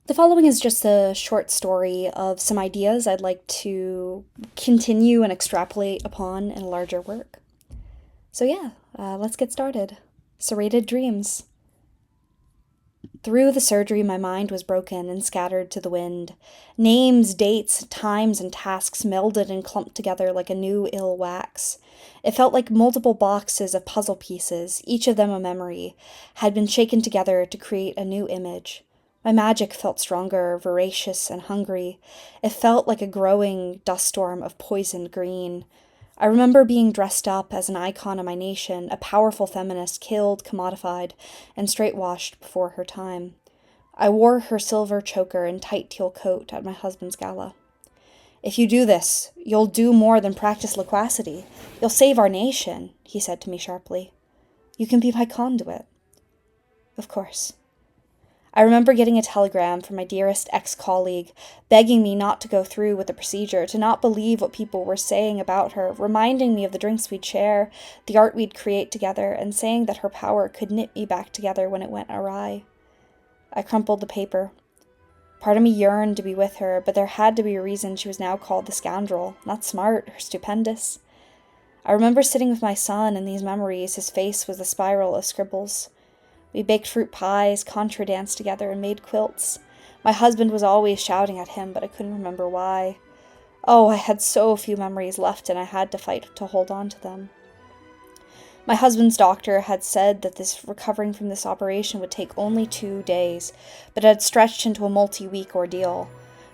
The following is just a short story of some ideas I'd like to continue and extrapolate upon in a larger work. Let's get started. Serrated dreams. Through the surgery, my mind was broken and scattered to the wind. Names, dates, times, and tasks melded and clumped together like a new ill wax. It felt like multiple boxes of puzzle pieces, each of them a memory, had been shaken together to create a new image. My magic felt stronger, voracious, and hungry. It felt like a growing dust storm of poisoned green. I remember being dressed up as an icon of my nation, a powerful feminist killed, commodified, and straight-washed before her time. I wore her silver choker and tight teal coat at my husband's gala. "If you do this, you'll do more than practice loquacity. You'll save our nation," he said to me sharply. "You can be my conduit." Of course. I remember getting a telegram from my dearest ex-colleague, begging me not to go through with the procedure, to not believe what people were saying about her, reminding me of the drinks we'd share, the art we'd create together, and saying that her power could knit me back together when it went awry. I crumpled the paper. Part of me yearned to be with her, but there had to be a reason she was now called the scoundrel, not smart or stupendous. I remember sitting with my son in these memories. His face was a spiral of scribbles. We baked fruit pies, contra danced together, and made quilts. My husband was always shouting at him, but I couldn't remember why. Oh, I had so few memories left, and I had to fight to hold on to them. My husband's doctor had said that recovering from this operation would take only 2 days, but it had stretched into a multi-week ordeal.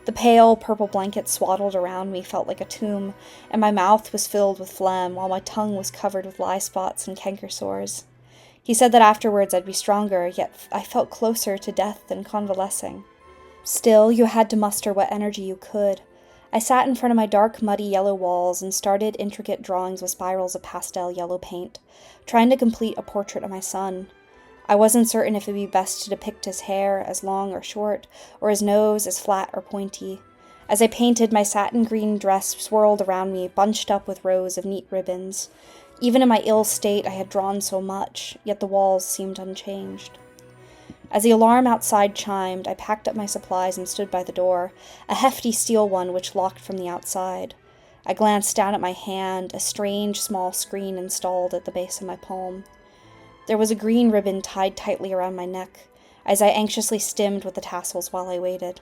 The pale purple blanket swaddled around me felt like a tomb, and my mouth was filled with phlegm, while my tongue was covered with lye spots and canker sores. He said that afterwards I'd be stronger, yet I felt closer to death than convalescing. Still, you had to muster what energy you could. I sat in front of my dark, muddy yellow walls and started intricate drawings with spirals of pastel yellow paint, trying to complete a portrait of my son. I wasn't certain if it would be best to depict his hair as long or short, or his nose as flat or pointy. As I painted, my satin green dress swirled around me, bunched up with rows of neat ribbons. Even in my ill state, I had drawn so much, yet the walls seemed unchanged. As the alarm outside chimed, I packed up my supplies and stood by the door, a hefty steel one which locked from the outside. I glanced down at my hand, a strange small screen installed at the base of my palm. There was a green ribbon tied tightly around my neck, as I anxiously stimmed with the tassels while I waited.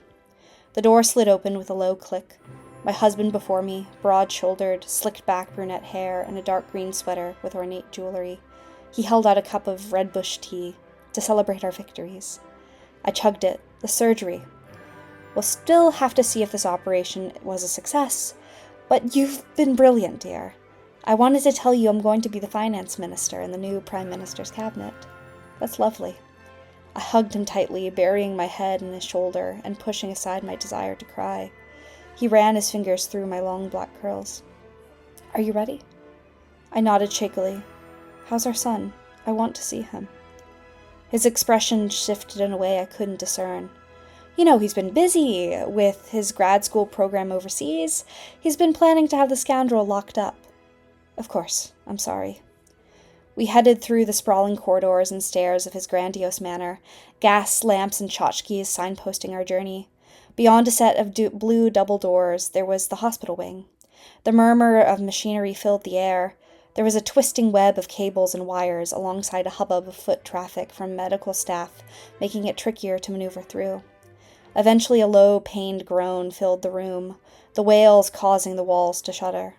The door slid open with a low click. My husband before me, broad-shouldered, slicked-back brunette hair, and a dark green sweater with ornate jewelry. He held out a cup of red bush tea to celebrate our victories. I chugged it. The surgery. We'll still have to see if this operation was a success, but you've been brilliant, dear. I wanted to tell you I'm going to be the finance minister in the new prime minister's cabinet. That's lovely. I hugged him tightly, burying my head in his shoulder and pushing aside my desire to cry. He ran his fingers through my long black curls. "Are you ready?" I nodded shakily. "How's our son? I want to see him." His expression shifted in a way I couldn't discern. "You know, he's been busy with his grad school program overseas. He's been planning to have the scoundrel locked up." "Of course. I'm sorry." We headed through the sprawling corridors and stairs of his grandiose manor, gas lamps and tchotchkes signposting our journey. Beyond a set of blue double doors, there was the hospital wing. The murmur of machinery filled the air. There was a twisting web of cables and wires alongside a hubbub of foot traffic from medical staff, making it trickier to maneuver through. Eventually, a low, pained groan filled the room, the wails causing the walls to shudder.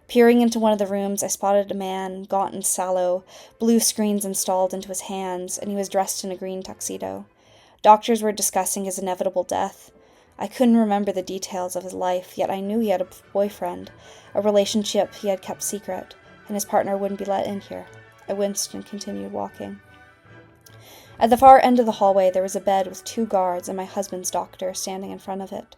Peering into one of the rooms, I spotted a man, gaunt and sallow, blue screens installed into his hands, and he was dressed in a green tuxedo. Doctors were discussing his inevitable death. I couldn't remember the details of his life, yet I knew he had a boyfriend, a relationship he had kept secret, and his partner wouldn't be let in here. I winced and continued walking. At the far end of the hallway, there was a bed with 2 guards and my husband's doctor standing in front of it.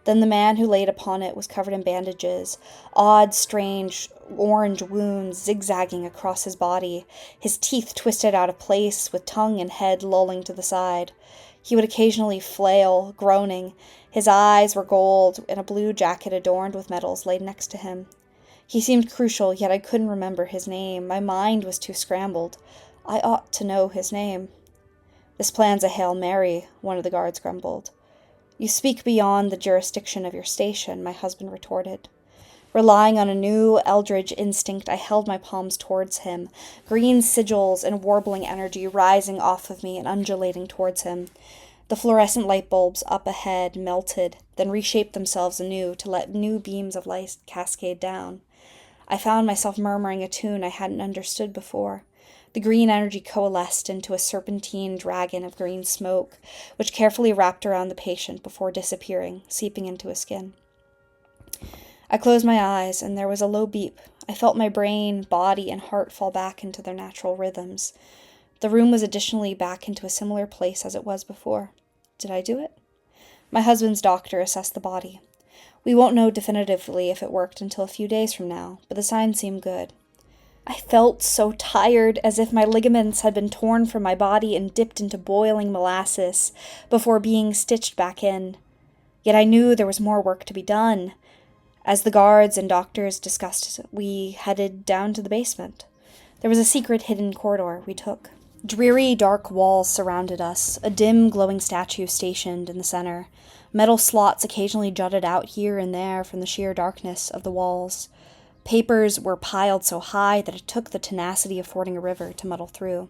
Then the man who laid upon it was covered in bandages, odd, strange, orange wounds zigzagging across his body, his teeth twisted out of place, with tongue and head lolling to the side. He would occasionally flail, groaning. His eyes were gold, and a blue jacket adorned with medals lay next to him. He seemed crucial, yet I couldn't remember his name. My mind was too scrambled. I ought to know his name. "This plan's a Hail Mary," one of the guards grumbled. You speak beyond the jurisdiction of your station, my husband retorted. Relying on a new eldritch instinct, I held my palms towards him, green sigils and warbling energy rising off of me and undulating towards him. The fluorescent light bulbs up ahead melted, then reshaped themselves anew to let new beams of light cascade down. I found myself murmuring a tune I hadn't understood before. The green energy coalesced into a serpentine dragon of green smoke, which carefully wrapped around the patient before disappearing, seeping into his skin. I closed my eyes, and there was a low beep. I felt my brain, body, and heart fall back into their natural rhythms. The room was additionally back into a similar place as it was before. Did I do it? My husband's doctor assessed the body. We won't know definitively if it worked until a few days from now, but the signs seemed good. I felt so tired, as if my ligaments had been torn from my body and dipped into boiling molasses before being stitched back in. Yet I knew there was more work to be done. As the guards and doctors discussed, we headed down to the basement. There was a secret hidden corridor we took. Dreary, dark walls surrounded us, a dim, glowing statue stationed in the center. Metal slots occasionally jutted out here and there from the sheer darkness of the walls. Papers were piled so high that it took the tenacity of fording a river to muddle through.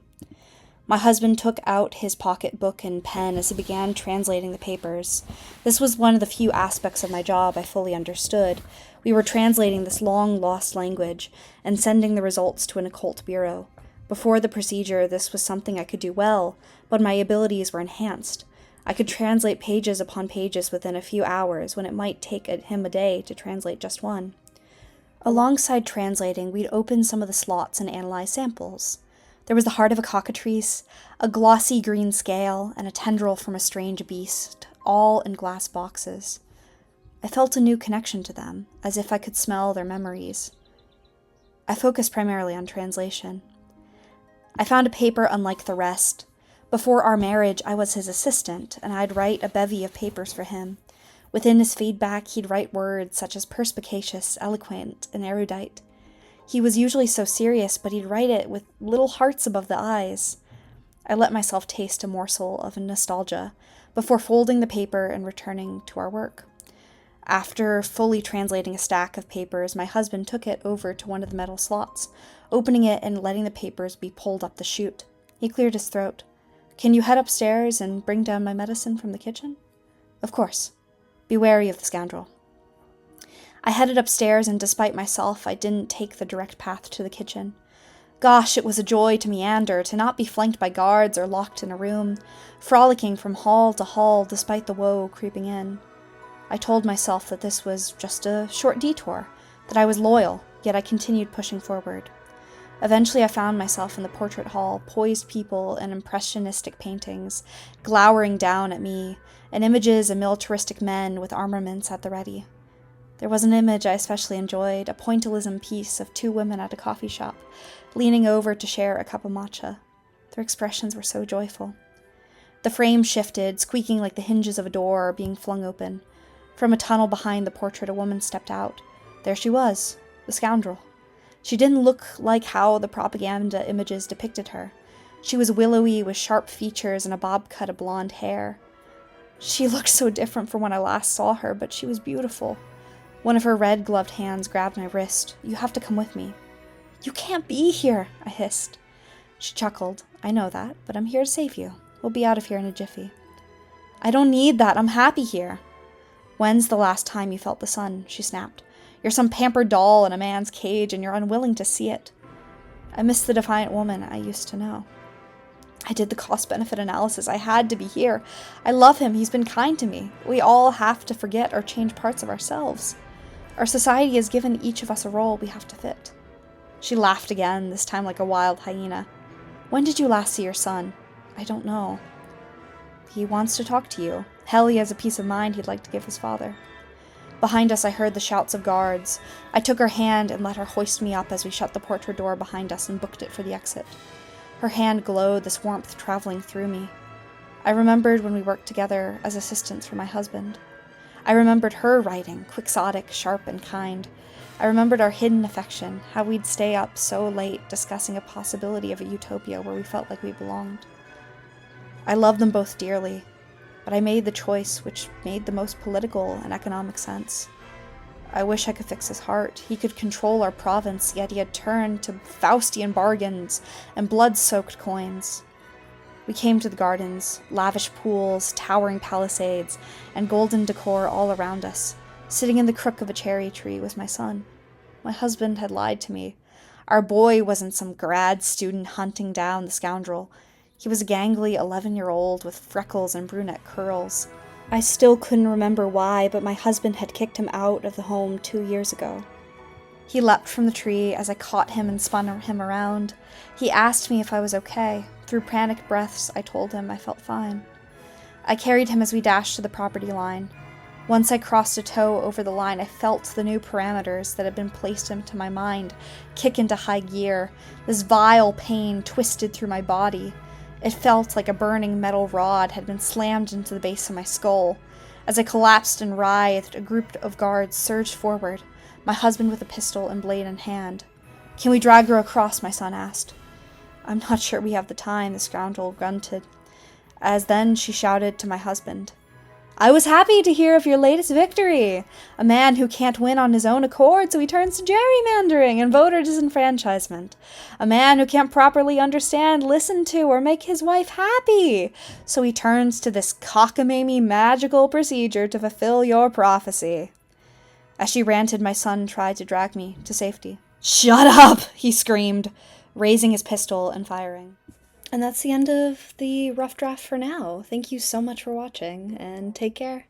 My husband took out his pocketbook and pen as he began translating the papers. This was one of the few aspects of my job I fully understood. We were translating this long-lost language and sending the results to an occult bureau. Before the procedure, this was something I could do well, but my abilities were enhanced. I could translate pages upon pages within a few hours, when it might take him a day to translate just one. Alongside translating, we'd open some of the slots and analyze samples. There was the heart of a cockatrice, a glossy green scale, and a tendril from a strange beast, all in glass boxes. I felt a new connection to them, as if I could smell their memories. I focused primarily on translation. I found a paper unlike the rest. Before our marriage, I was his assistant, and I'd write a bevy of papers for him. Within his feedback, he'd write words such as perspicacious, eloquent, and erudite. He was usually so serious, but he'd write it with little hearts above the eyes. I let myself taste a morsel of nostalgia before folding the paper and returning to our work. After fully translating a stack of papers, my husband took it over to one of the metal slots, opening it and letting the papers be pulled up the chute. He cleared his throat. "Can you head upstairs and bring down my medicine from the kitchen?" "Of course. Be wary of the scoundrel." I headed upstairs, and despite myself, I didn't take the direct path to the kitchen. Gosh, it was a joy to meander, to not be flanked by guards or locked in a room, frolicking from hall to hall despite the woe creeping in. I told myself that this was just a short detour, that I was loyal, yet I continued pushing forward. Eventually I found myself in the portrait hall, poised people and impressionistic paintings, glowering down at me, and images of militaristic men with armaments at the ready. There was an image I especially enjoyed, a pointillism piece of two women at a coffee shop, leaning over to share a cup of matcha. Their expressions were so joyful. The frame shifted, squeaking like the hinges of a door being flung open. From a tunnel behind the portrait, a woman stepped out. There she was, the scoundrel. She didn't look like how the propaganda images depicted her. She was willowy with sharp features and a bob cut of blonde hair. She looked so different from when I last saw her, but she was beautiful. One of her red-gloved hands grabbed my wrist. "You have to come with me." "You can't be here," I hissed. She chuckled. "I know that, but I'm here to save you. We'll be out of here in a jiffy." "I don't need that. I'm happy here." "When's the last time you felt the sun?" she snapped. "You're some pampered doll in a man's cage, and you're unwilling to see it." I miss the defiant woman I used to know. I did the cost-benefit analysis. I had to be here. I love him. He's been kind to me. We all have to forget or change parts of ourselves. Our society has given each of us a role we have to fit. She laughed again, this time like a wild hyena. "When did you last see your son?" "I don't know." "He wants to talk to you. Hell, he has a piece of mind he'd like to give his father." Behind us, I heard the shouts of guards. I took her hand and let her hoist me up as we shut the portrait door behind us and booked it for the exit. Her hand glowed, this warmth traveling through me. I remembered when we worked together as assistants for my husband. I remembered her writing, quixotic, sharp, and kind. I remembered our hidden affection, how we'd stay up so late discussing a possibility of a utopia where we felt like we belonged. I loved them both dearly, but I made the choice which made the most political and economic sense. I wish I could fix his heart. He could control our province, yet he had turned to Faustian bargains and blood-soaked coins. We came to the gardens, lavish pools, towering palisades, and golden decor all around us. Sitting in the crook of a cherry tree was my son. My husband had lied to me. Our boy wasn't some grad student hunting down the scoundrel. He was a gangly 11-year-old with freckles and brunette curls. I still couldn't remember why, but my husband had kicked him out of the home 2 years ago. He leapt from the tree as I caught him and spun him around. He asked me if I was okay. Through panic breaths, I told him I felt fine. I carried him as we dashed to the property line. Once I crossed a toe over the line, I felt the new parameters that had been placed into my mind kick into high gear. This vile pain twisted through my body. It felt like a burning metal rod had been slammed into the base of my skull. As I collapsed and writhed, a group of guards surged forward, my husband with a pistol and blade in hand. "Can we drag her across?" my son asked. "I'm not sure we have the time," the scoundrel grunted. As then she shouted to my husband, "I was happy to hear of your latest victory. A man who can't win on his own accord, so he turns to gerrymandering and voter disenfranchisement. A man who can't properly understand, listen to, or make his wife happy, so he turns to this cockamamie magical procedure to fulfill your prophecy." As she ranted, my son tried to drag me to safety. "Shut up!" he screamed, raising his pistol and firing. And that's the end of the rough draft for now. Thank you so much for watching, and take care.